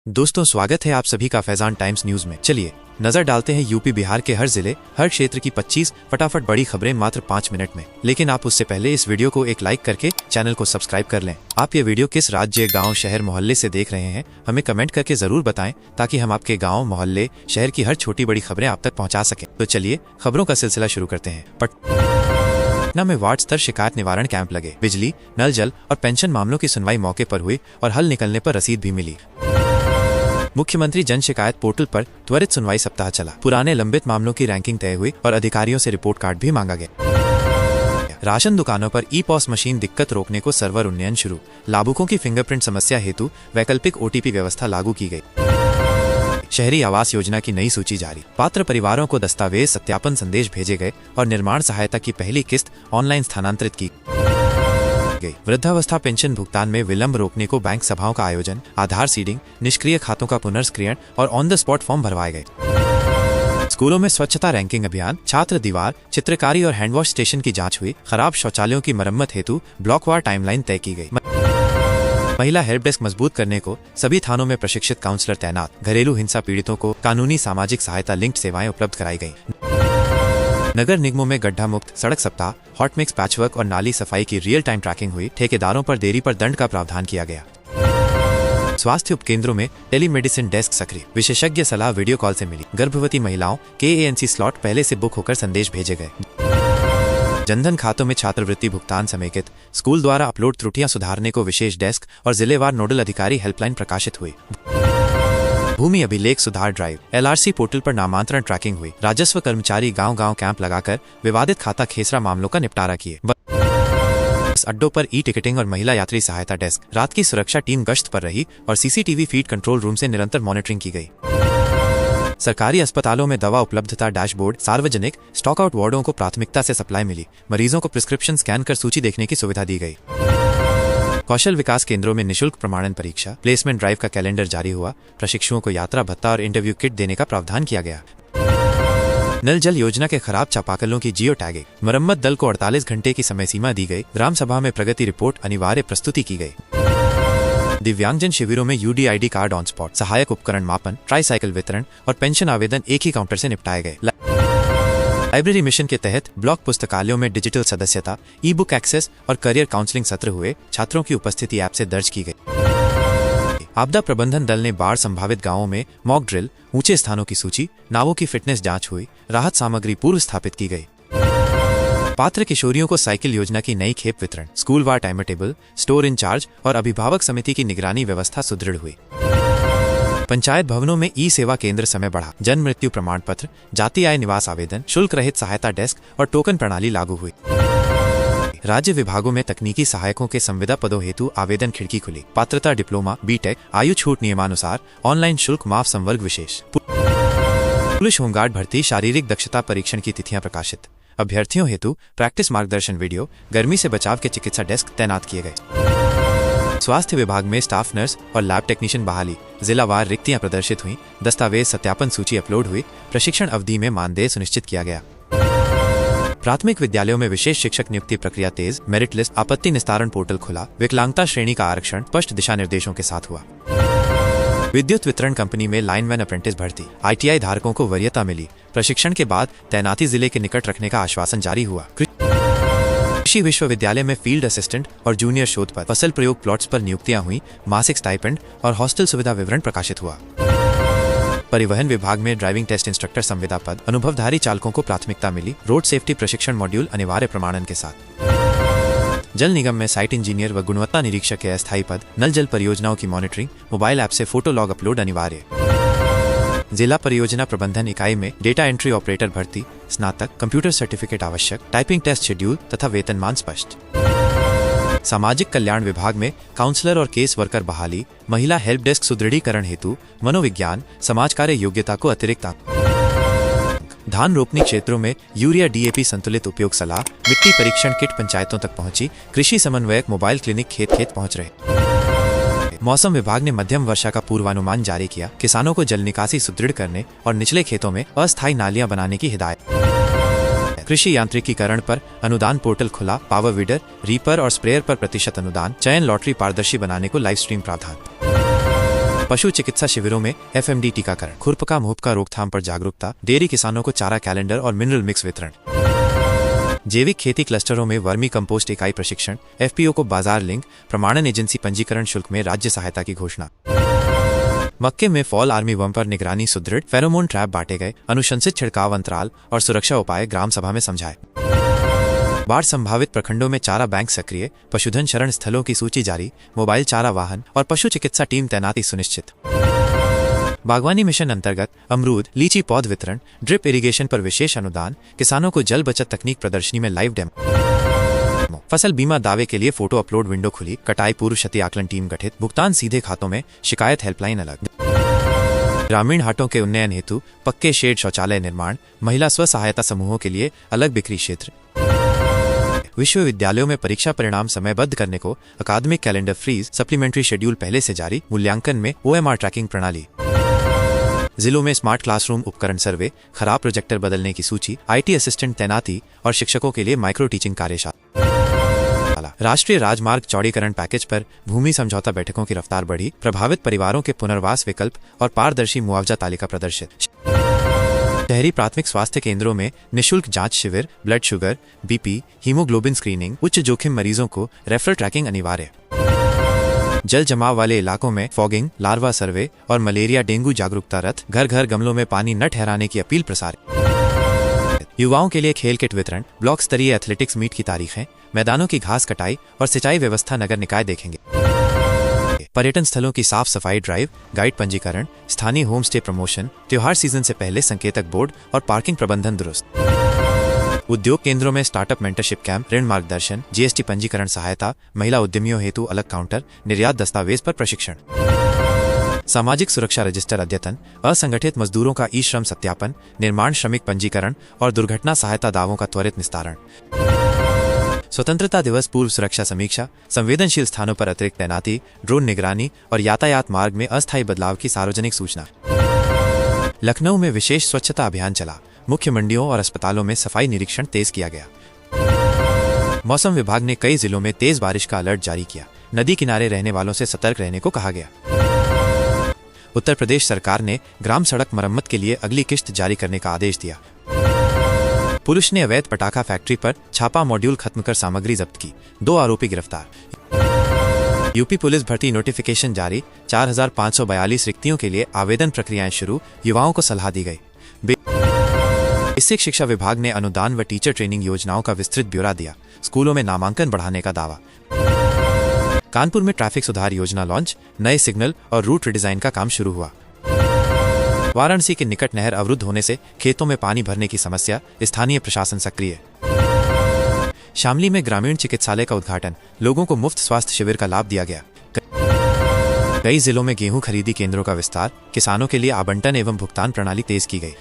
दोस्तों, स्वागत है आप सभी का फैजान टाइम्स न्यूज में। चलिए नजर डालते हैं यूपी बिहार के हर जिले हर क्षेत्र की 25 फटाफट बड़ी खबरें मात्र 5 मिनट में। लेकिन आप उससे पहले इस वीडियो को एक लाइक करके चैनल को सब्सक्राइब कर लें। आप ये वीडियो किस राज्य, गांव, शहर, मोहल्ले से देख रहे हैं हमें कमेंट करके जरूर बताएं, ताकि हम आपके गाँव, मोहल्ले, शहर की हर छोटी बड़ी खबरें आप तक पहुँचा सकें। तो चलिए खबरों का सिलसिला शुरू करते हैं। पटना में वार्ड स्तर शिकायत निवारण कैंप लगे। बिजली, नल जल और पेंशन मामलों की सुनवाई मौके पर हुई और हल निकलने पर रसीद भी मिली। मुख्यमंत्री जन शिकायत पोर्टल पर त्वरित सुनवाई सप्ताह चला। पुराने लंबित मामलों की रैंकिंग तय हुई और अधिकारियों से रिपोर्ट कार्ड भी मांगा गया। राशन दुकानों पर ई-पॉस मशीन दिक्कत रोकने को सर्वर उन्नयन शुरू। लाभुकों की फिंगरप्रिंट समस्या हेतु वैकल्पिक OTP व्यवस्था लागू की गई। शहरी आवास योजना की नई सूची जारी। पात्र परिवारों को दस्तावेज सत्यापन संदेश भेजे गए और निर्माण सहायता की पहली किस्त ऑनलाइन स्थानांतरित की गई। वृद्धावस्था पेंशन भुगतान में विलंब रोकने को बैंक सभाओं का आयोजन, आधार सीडिंग, निष्क्रिय खातों का पुनर्स्क्रियण और ऑन द स्पॉट फॉर्म भरवाए गए। स्कूलों में स्वच्छता रैंकिंग अभियान, छात्र दीवार, चित्रकारी और हैंडवॉश स्टेशन की जांच हुई। खराब शौचालयों की मरम्मत हेतु ब्लॉकवार टाइमलाइन तय की गई। महिला हेल्प डेस्क मजबूत करने को सभी थानों में प्रशिक्षित काउंसलर तैनात। घरेलू हिंसा पीड़ितों को कानूनी सामाजिक सहायता लिंक्ड सेवाएं उपलब्ध कराई गई। नगर निगमों में गड्ढा मुक्त सड़क सप्ताह, हॉट मिक्स पैचवर्क और नाली सफाई की रियल टाइम ट्रैकिंग हुई। ठेकेदारों पर देरी पर दंड का प्रावधान किया गया। स्वास्थ्य उपकेंद्रों में टेलीमेडिसिन डेस्क सक्रिय। विशेषज्ञ सलाह वीडियो कॉल से मिली। गर्भवती महिलाओं के ANC स्लॉट पहले से बुक होकर संदेश भेजे गए। जनधन खातों में छात्रवृत्ति भुगतान समेकित। स्कूल द्वारा अपलोड त्रुटियां सुधारने को विशेष डेस्क और जिलेवार नोडल अधिकारी हेल्पलाइन प्रकाशित हुई। भूमि अभिलेख सुधार ड्राइव, LRC पोर्टल पर नामांतरण ट्रैकिंग हुई। राजस्व कर्मचारी गांव-गांव कैंप लगाकर विवादित खाता खेसरा मामलों का निपटारा किए। बस अड्डों पर ई-टिकटिंग और महिला यात्री सहायता डेस्क। रात की सुरक्षा टीम गश्त पर रही और CCTV फीड कंट्रोल रूम से निरंतर मॉनिटरिंग की गई। सरकारी अस्पतालों में दवा उपलब्धता डैशबोर्ड। सार्वजनिक स्टॉक आउट वार्डों को प्राथमिकता से सप्लाई मिली। मरीजों को प्रिस्क्रिप्शन स्कैन कर सूची देखने की सुविधा दी गई। कौशल विकास केंद्रों में निशुल्क प्रमाणन परीक्षा। प्लेसमेंट ड्राइव का कैलेंडर जारी हुआ। प्रशिक्षुओं को यात्रा भत्ता और इंटरव्यू किट देने का प्रावधान किया गया। नल जल योजना के खराब चापाकलों की जियो टैगिंग। मरम्मत दल को 48 घंटे की समय सीमा दी गई। ग्राम सभा में प्रगति रिपोर्ट अनिवार्य प्रस्तुति की गई। दिव्यांगजन शिविरों में UDID कार्ड ऑन स्पॉट। सहायक उपकरण मापन, ट्राईसाइकिल वितरण और पेंशन आवेदन एक ही काउंटर से निपटाए गए। लाइब्रेरी मिशन के तहत ब्लॉक पुस्तकालयों में डिजिटल सदस्यता, ई-बुक एक्सेस और करियर काउंसलिंग सत्र हुए। छात्रों की उपस्थिति ऐप से दर्ज की गई। आपदा प्रबंधन दल ने बाढ़ संभावित गांवों में मॉक ड्रिल, ऊंचे स्थानों की सूची, नावों की फिटनेस जांच हुई। राहत सामग्री पूर्व स्थापित की गई। पात्र किशोरियों को साइकिल योजना की नई खेप वितरण। School war time table, store incharge और अभिभावक समिति की निगरानी व्यवस्था सुदृढ़ हुई। पंचायत भवनों में ई-सेवा केंद्र समय बढ़ा। जन्म मृत्यु प्रमाण पत्र, जाति आय निवास आवेदन, शुल्क रहित सहायता डेस्क और टोकन प्रणाली लागू हुई। राज्य विभागों में तकनीकी सहायकों के संविदा पदों हेतु आवेदन खिड़की खुली। पात्रता डिप्लोमा, BTech, आयु छूट नियमानुसार, ऑनलाइन शुल्क माफ संवर्ग विशेष। पुलिस होमगार्ड भर्ती शारीरिक दक्षता परीक्षण की तिथियां प्रकाशित। अभ्यर्थियों हेतु प्रैक्टिस मार्गदर्शन वीडियो, गर्मी से बचाव के चिकित्सा डेस्क तैनात किए गए। स्वास्थ्य विभाग में स्टाफ नर्स और लैब टेक्नीशियन बहाली। जिलावार रिक्तियां प्रदर्शित हुई। दस्तावेज सत्यापन सूची अपलोड हुई। प्रशिक्षण अवधि में मानदेय सुनिश्चित किया गया। प्राथमिक विद्यालयों में विशेष शिक्षक नियुक्ति प्रक्रिया तेज। मेरिट लिस्ट, आपत्ति निस्तारण पोर्टल खुला। विकलांगता श्रेणी का आरक्षण स्पष्ट दिशा निर्देशों के साथ हुआ। विद्युत वितरण कंपनी में लाइनमैन अप्रेंटिस भर्ती। ITI धारकों को वरीयता मिली। प्रशिक्षण के बाद तैनाती जिले के निकट रखने का आश्वासन जारी हुआ। कृषि विश्वविद्यालय में फील्ड असिस्टेंट और जूनियर शोध पद। फसल प्रयोग प्लॉट्स पर नियुक्तियां हुई। मासिक स्टाइपेंड और हॉस्टल सुविधा विवरण प्रकाशित हुआ। परिवहन विभाग में ड्राइविंग टेस्ट इंस्ट्रक्टर संविदा पद। अनुभवधारी चालकों को प्राथमिकता मिली। रोड सेफ्टी प्रशिक्षण मॉड्यूल अनिवार्य प्रमाणन के साथ। जल निगम में साइट इंजीनियर व गुणवत्ता निरीक्षक के अस्थायी पद। नल जल परियोजनाओं की मॉनिटरिंग, मोबाइल ऐप से फोटो लॉग अपलोड अनिवार्य। जिला परियोजना प्रबंधन इकाई में डेटा एंट्री ऑपरेटर भर्ती। स्नातक, कंप्यूटर सर्टिफिकेट आवश्यक। टाइपिंग टेस्ट शेड्यूल तथा वेतनमान स्पष्ट। सामाजिक कल्याण विभाग में काउंसलर और केस वर्कर बहाली। महिला हेल्प डेस्क सुदृढ़ीकरण हेतु मनोविज्ञान, समाज कार्य योग्यता को अतिरिक्त। धान रोपनी क्षेत्रों में यूरिया DAP संतुलित उपयोग सलाह। मिट्टी परीक्षण किट पंचायतों तक पहुंची। कृषि समन्वयक मोबाइल क्लिनिक खेत खेत पहुंच रहे। मौसम विभाग ने मध्यम वर्षा का पूर्वानुमान जारी किया। किसानों को जल निकासी सुदृढ़ करने और निचले खेतों में अस्थायी नालियां बनाने की हिदायत। कृषि यांत्रिकीकरण पर अनुदान पोर्टल खुला। पावर वीडर, रीपर और स्प्रेयर पर प्रतिशत अनुदान। चयन लॉटरी पारदर्शी बनाने को लाइव स्ट्रीम प्रावधान। पशु चिकित्सा शिविरों में FMD टीकाकरण, खुरपका मुहपका रोकथाम पर जागरूकता, डेयरी किसानों को चारा कैलेंडर और मिनरल मिक्स वितरण। जैविक खेती क्लस्टरों में वर्मी कंपोस्ट इकाई प्रशिक्षण, FPO को बाजार लिंक, प्रमाणन एजेंसी पंजीकरण शुल्क में राज्य सहायता की घोषणा। मक्के में फॉल आर्मी वर्म पर निगरानी सुदृढ़, फेरोमोन ट्रैप बांटे गए, अनुशंसित छिड़काव अंतराल और सुरक्षा उपाय ग्राम सभा में समझाए। बाढ़ संभावित प्रखंडों में चारा बैंक सक्रिय, पशुधन शरण स्थलों की सूची जारी, मोबाइल चारा वाहन और पशु चिकित्सा टीम तैनाती सुनिश्चित। बागवानी मिशन अंतर्गत अमरूद, लीची पौध वितरण, ड्रिप इरिगेशन पर विशेष अनुदान, किसानों को जल बचत तकनीक प्रदर्शनी में लाइव डेमो। फसल बीमा दावे के लिए फोटो अपलोड विंडो खुली, कटाई पूर्व क्षति आकलन टीम गठित, भुगतान सीधे खातों में, शिकायत हेल्पलाइन अलग। ग्रामीण हाटों के उन्नयन हेतु पक्के शेड शौचालय निर्माण, महिला स्व सहायता समूहों के लिए अलग बिक्री क्षेत्र। विश्वविद्यालयों में परीक्षा परिणाम समयबद्ध करने को अकादमिक कैलेंडर फ्रीज, सप्लीमेंट्री शेड्यूल पहले से जारी, मूल्यांकन में OMR ट्रैकिंग प्रणाली। जिलों में स्मार्ट क्लासरूम उपकरण सर्वे, खराब प्रोजेक्टर बदलने की सूची, IT असिस्टेंट तैनाती और शिक्षकों के लिए माइक्रो टीचिंग कार्यशाला। राष्ट्रीय राजमार्ग चौड़ीकरण पैकेज पर भूमि समझौता बैठकों की रफ्तार बढ़ी, प्रभावित परिवारों के पुनर्वास विकल्प और पारदर्शी मुआवजा तालिका प्रदर्शित। शहरी प्राथमिक स्वास्थ्य केंद्रों में निशुल्क जांच शिविर, blood sugar, BP, haemoglobin screening, उच्च जोखिम मरीजों को रेफरल ट्रैकिंग अनिवार्य। जल जमाव वाले इलाकों में फॉगिंग, लार्वा सर्वे और मलेरिया डेंगू जागरूकता रथ, घर घर गमलों में पानी न ठहराने की अपील प्रसारित। युवाओं के लिए खेल किट वितरण, ब्लॉक स्तरीय एथलेटिक्स मीट की तारीखें, मैदानों की घास कटाई और सिंचाई व्यवस्था नगर निकाय देखेंगे। पर्यटन स्थलों की साफ सफाई ड्राइव, गाइड पंजीकरण, स्थानीय होम स्टे प्रमोशन, त्योहार सीजन से पहले संकेतक बोर्ड और पार्किंग प्रबंधन दुरुस्त। उद्योग केंद्रों में स्टार्टअप मेंटरशिप कैंप, ऋण मार्गदर्शन, GST पंजीकरण सहायता, महिला उद्यमियों हेतु अलग काउंटर, निर्यात दस्तावेज पर प्रशिक्षण। सामाजिक सुरक्षा रजिस्टर अद्यतन, असंगठित मजदूरों का ई-श्रम सत्यापन, निर्माण श्रमिक पंजीकरण और दुर्घटना सहायता दावों का त्वरित निस्तारण। स्वतंत्रता दिवस पूर्व सुरक्षा समीक्षा, संवेदनशील स्थानों पर अतिरिक्त तैनाती, ड्रोन निगरानी और यातायात मार्ग में अस्थायी बदलाव की सार्वजनिक सूचना। लखनऊ में विशेष स्वच्छता अभियान चला, मुख्य मंडियों और अस्पतालों में सफाई निरीक्षण तेज किया गया। मौसम विभाग ने कई जिलों में तेज बारिश का अलर्ट जारी किया, नदी किनारे रहने वालों से सतर्क रहने को कहा गया। उत्तर प्रदेश सरकार ने ग्राम सड़क मरम्मत के लिए अगली किश्त जारी करने का आदेश दिया। पुलिस ने अवैध पटाखा फैक्ट्री पर छापा, मॉड्यूल खत्म कर सामग्री जब्त की, 2 आरोपी गिरफ्तार। यूपी पुलिस भर्ती नोटिफिकेशन जारी, 4542 रिक्तियों के लिए आवेदन प्रक्रियाएं शुरू, युवाओं को सलाह दी गई। बेसिक शिक्षा विभाग ने अनुदान व टीचर ट्रेनिंग योजनाओं का विस्तृत ब्यौरा दिया, स्कूलों में नामांकन बढ़ाने का दावा। कानपुर में ट्रैफिक सुधार योजना लॉन्च, नए सिग्नल और रूट रिडिजाइन का काम शुरू हुआ। वाराणसी के निकट नहर अवरुद्ध होने से खेतों में पानी भरने की समस्या, स्थानीय प्रशासन सक्रिय। शामली में ग्रामीण चिकित्सालय का उद्घाटन, लोगों को मुफ्त स्वास्थ्य शिविर का लाभ दिया गया। कई जिलों में गेहूं खरीदी केंद्रों का विस्तार, किसानों के लिए आवंटन एवं भुगतान प्रणाली तेज की गई।